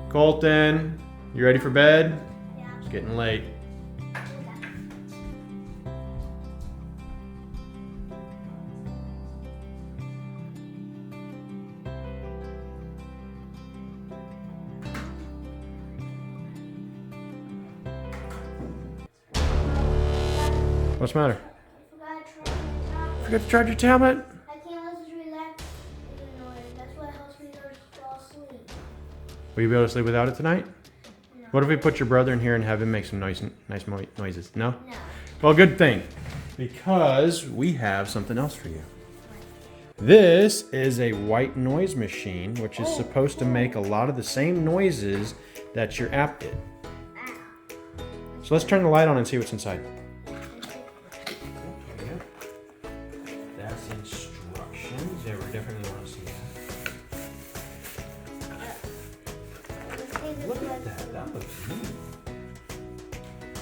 Colten, you ready for bed? Yeah. It's getting late. What's the matter? Forgot to charge your tablet? I can't listen to relaxing noise. That's what helps me to fall asleep. Will you be able to sleep without it tonight? No. What if we put your brother in here and have him make some nice noises? No? No. Well, good thing. Because we have something else for you. This is a white noise machine, which is supposed to make a lot of the same noises that your app did. So let's turn the light on and see what's inside. That's instructions. Yeah, we're definitely want to see that. Look at that. That looks neat.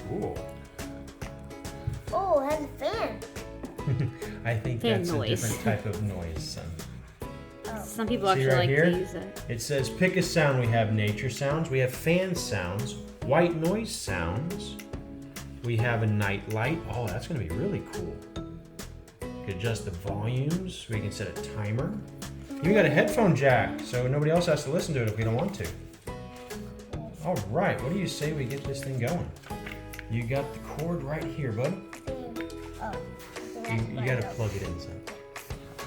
Cool. Oh, it has a fan. I think Fan that's noise. a different type of noise, son. Some people See actually right like here? to use it. It says pick a sound. We have nature sounds. We have fan sounds. White noise sounds. We have a night light. Oh, that's going to be really cool. You can adjust the volumes. We can set a timer. You got a headphone jack, so nobody else has to listen to it if we don't want to. All right, what do you say we get this thing going? You got the cord right here, bud. You got to plug it in, son.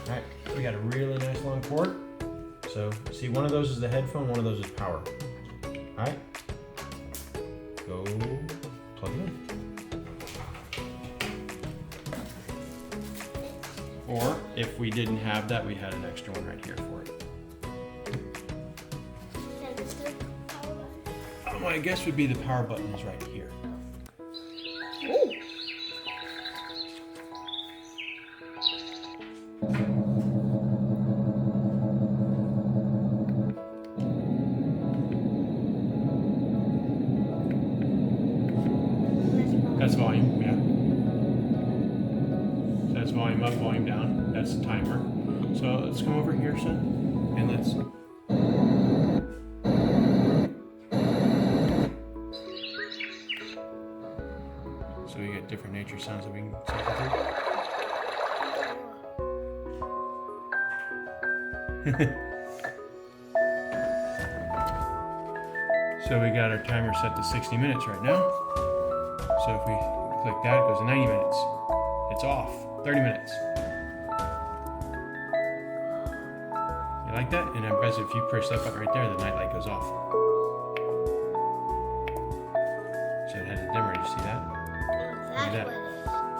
All right, we got a really nice long cord. So, see, one of those is the headphone, one of those is power. All right, go plug it in. Or if we didn't have that, we had an extra one right here for it. My guess would be the power button is right here. Ooh. That's volume, yeah. That's volume up, volume down. That's the timer. So let's come over here, son, and let's. So we get different nature sounds that we can cycle through. So we got our timer set to 60 minutes right now. So if we click that, it goes to 90 minutes. It's off. 30 minutes. You like that? And as if you push that button right there, the night light goes off. So it has a dimmer. Do you see that? That's that. what it is.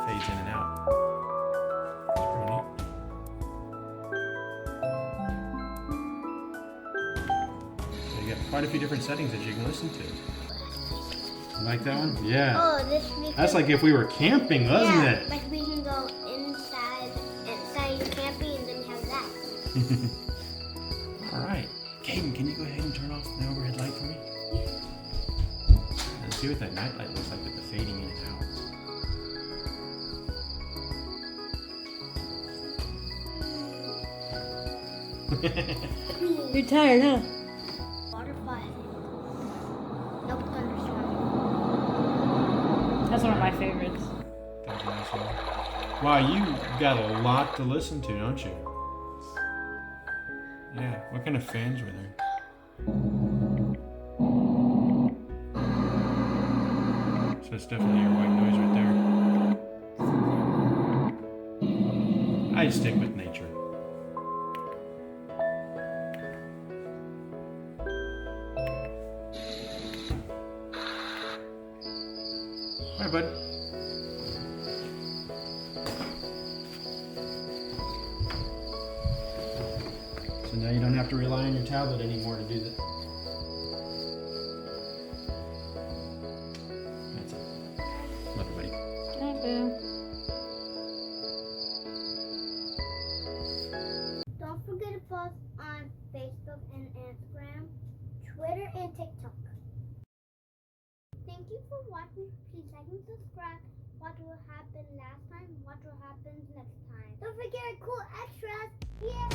Fades in and out. It's pretty neat. So you got quite a few different settings that you can listen to. You like that one? Yeah. Oh, this That's like if we were camping, wasn't yeah, it? like we can go inside your camping and then have that. All right. Cayden, can you go ahead and turn off the overhead light for me? Let's see what that night light looks like with the fading in and out. You're tired, huh? Waterfall. Nope, thunderstorm. That's one of my favorites. That's a nice one. Wow, you got a lot to listen to, don't you? Yeah. What kind of fans were there? So it's definitely your white noise right there. I'd stick with nature. Hi, bud. So now you don't have to rely on your tablet anymore to do that. That's it. Love you, buddy. Hi, Boo. Don't forget to post on Facebook and Instagram, Twitter, and TikTok. Thank you for watching. Please like and subscribe. Watch what happened last time. Watch what happens next time. Don't forget cool extras. Yeah!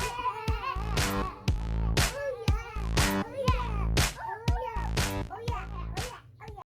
Oh yeah! Oh yeah!